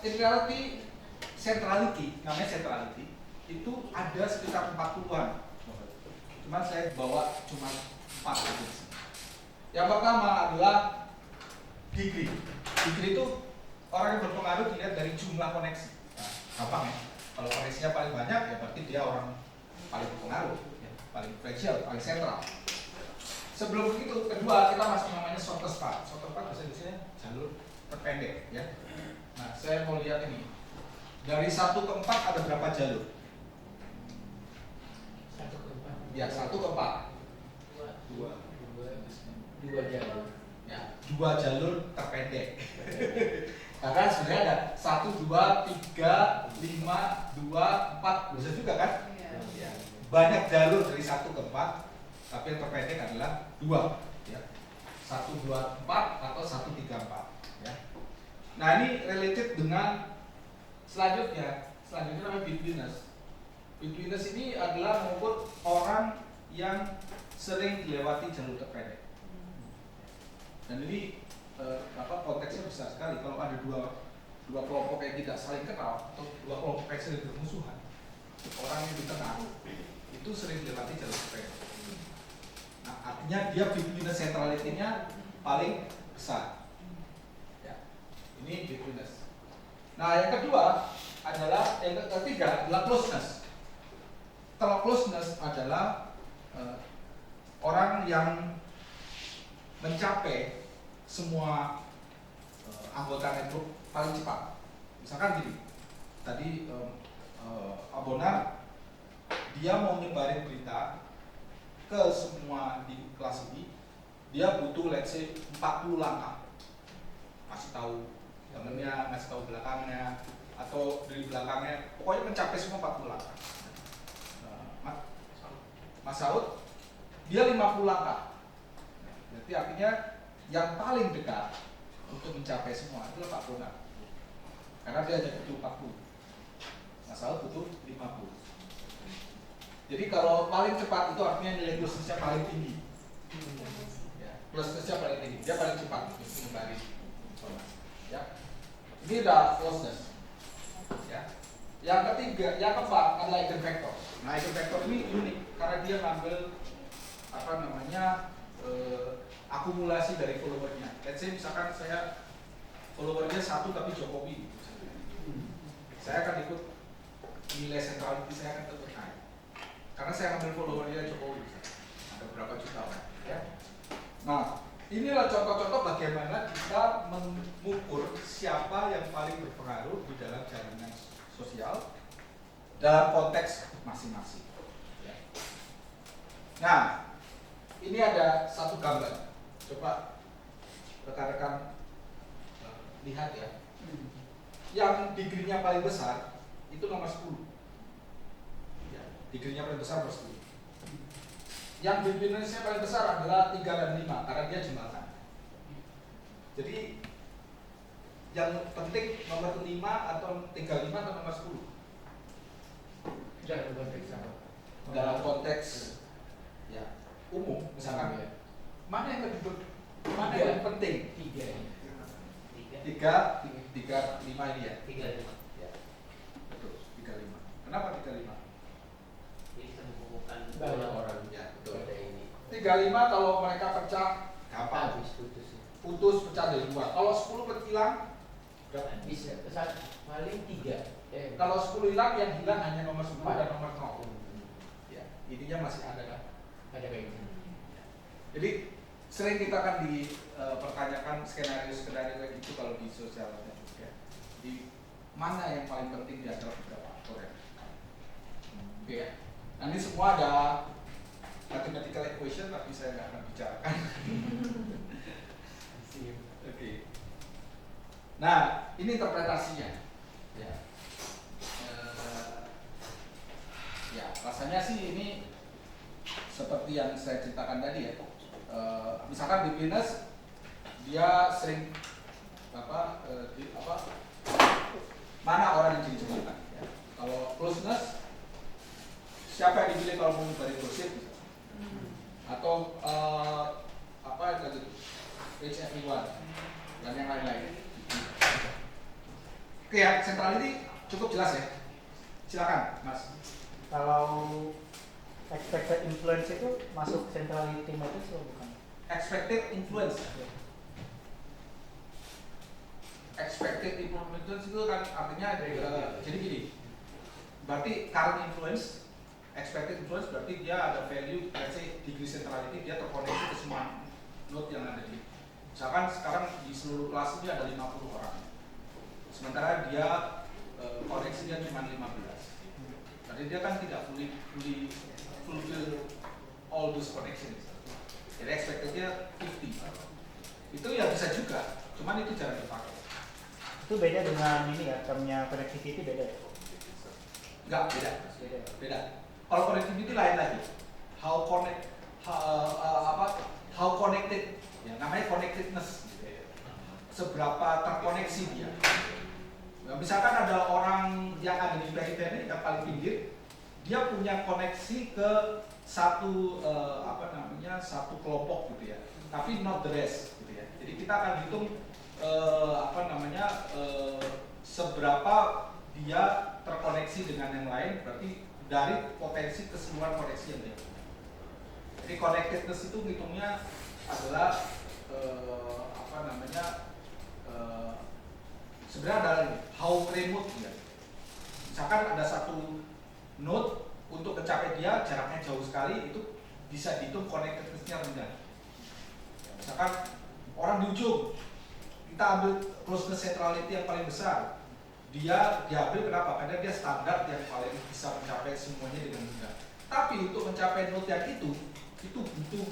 in reality namanya centrality itu ada sekitar 40-an. Cuman saya bawa cuma 4 aja. Yang pertama adalah degree. Degree itu orang yang berpengaruh dilihat dari jumlah koneksi. Nah, gampang ya. Kalau koneksinya paling banyak ya berarti dia orang paling berpengaruh, ya, paling influential, paling sentral. Sebelum itu, kedua kita masuk namanya shortest path. Shortest path bahasa Indonesia jalur terpendek, ya. Nah, saya mau lihat ini. Dari 1 ke 4 ada berapa jalur? 1 ke 4. Ya, 1 ke 4. 2 jalur. Ya, 2 jalur terpendek. Karena sebenarnya ada 1, 2, 3, 5, 2, 4. Bisa juga kan? Ya. Banyak jalur dari 1 ke 4, tapi yang terpendek adalah 2. Ya. 1, 2, 4 atau 1, 3, 4. Ya. Nah, ini related dengan selanjutnya namanya betweenness. Betweenness ini adalah mengukur orang yang sering dilewati jalur terpendek. Dan ini konteksnya besar sekali. Kalau ada dua kelompok yang tidak saling kenal atau 2 kelompok yang sering bermusuhan, orang yang di tengah itu sering dilewati jalur terpendek. Nah, artinya dia betweenness centrality-nya paling besar. Ya. Ini betweenness. Nah, yang kedua adalah, yang ketiga adalah closeness. Kalau closeness adalah orang yang mencapai semua anggota network paling cepat. Misalkan gini, tadi Abonar dia mau nyebarin berita ke semua di kelas ini, dia butuh let's say 40 langkah. Kasih tahu temennya, ngasih tahu belakangnya, atau dari belakangnya, pokoknya mencapai semua 40 langkah. Mas Saud, dia 50 langkah. Berarti artinya yang paling dekat untuk mencapai semua itu 40 langkah. Karena dia hanya butuh 40. Mas Saud butuh 50. Jadi kalau paling cepat itu artinya nilai closeness-nya paling tinggi. Ya, closeness-nya paling tinggi, dia paling cepat untuk menyebarin informasi. Ya. Ini udah closeness. Ya. Yang ketiga, yang keempat adalah eigenvector. Nah, eigenvector ini unik karena dia ngambil akumulasi dari followernya. Let's say misalkan saya followernya 1 tapi Jokowi. Saya akan ikut nilai centrality saya akan tetap naik. Karena saya ambil followernya Jokowi. Ada berapa juta orang. Ya. Nah, inilah contoh-contoh bagaimana kita mengukur siapa yang paling berpengaruh di dalam jaringan sosial dalam konteks masing-masing. Ya. Nah, ini ada satu gambar. Coba rekan-rekan lihat ya. Yang degree-nya paling besar itu nomor 10. Ya, degree-nya paling besar nomor 10. Yang betweenness-nya paling besar adalah 3 dan 5 karena dia jembatan. Jadi yang penting nomor 5 atau 35 atau nomor 10? Dalam konteks apa? Dalam konteks ya umum misalkan ya. Mana yang lebih mana yang penting? 3. 3, 5 ini ya. 35. Ya. Betul, 35. Kenapa 35? Jadi kita menghubungkan Banyak orang Ya, betul. pada ini. 35 kalau mereka pecah gampang. Habis putus. Putus pecah dari 2. Kalau 10 hilang berapa? Bisa. Paling 3. Kalau 10 hilang, yang hilang hanya nomor 10 dan nomor 0. Ya, intinya masih ada kan? Ada kayak gitu. Jadi sering kita akan dipertanyakan skenario-skenario kayak gitu kalau di sosial media. Ya. Di mana yang paling penting di antara beberapa faktor ya? Oke ya. Nah, ini semua ada mathematical equation tapi saya nggak akan bicarakan. Oke. Nah, ini interpretasinya. Ya. Ya, rasanya sih ini seperti yang saya ceritakan tadi ya. Misalkan betweenness dia sering mana orang yang jadi jembatan ya. Kalau closeness siapa yang dipilih kalau mau menyebarin gosip atau itu reach everyone dan yang lain-lain. Oke ya, centrality cukup jelas ya. Silakan, Mas. Kalau expected influence itu masuk centrality matrix atau bukan? Expected influence. Expected influence itu kan artinya jadi gini. Berarti current influence, expected influence berarti dia ada value, let's say degree centrality, dia terkoneksi ke semua node yang ada di. Misalkan sekarang di seluruh kelas ini ada 50 orang. Sementara dia koneksinya cuma 15. Jadi dia kan tidak fulfill all those connections. Jadi expectednya 50. Itu ya bisa juga, cuman itu jarang dipakai. Itu beda dengan ini ya, termnya connectivity beda ya? Enggak, beda. Kalau connectivity lain lagi. How connected, ya namanya connectedness. Seberapa terkoneksi dia. Nah, misalkan ada orang yang ada di periphery yang paling pinggir, dia punya koneksi ke satu satu kelompok gitu ya, tapi not the rest gitu ya. Jadi kita akan hitung seberapa dia terkoneksi dengan yang lain, berarti dari potensi keseluruhan koneksi yang dia punya. Jadi connectedness itu hitungnya adalah sebenarnya adalah how remote dia. Misalkan ada satu node untuk mencapai dia jaraknya jauh sekali, itu bisa dihitung connectedness-nya rendah. Misalkan orang di ujung, kita ambil closeness centrality yang paling besar, dia diambil kenapa? Karena dia standar yang paling bisa mencapai semuanya dengan mudah. Tapi untuk mencapai node yang itu butuh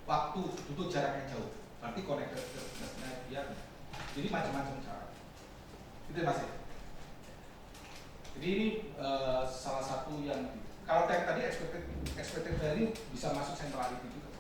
waktu, butuh jarak yang jauh. Berarti connectedness-nya dia. Jadi macam-macam cara. Itu masih. Jadi ini salah satu yang kalau tadi expected value bisa masuk centrality juga.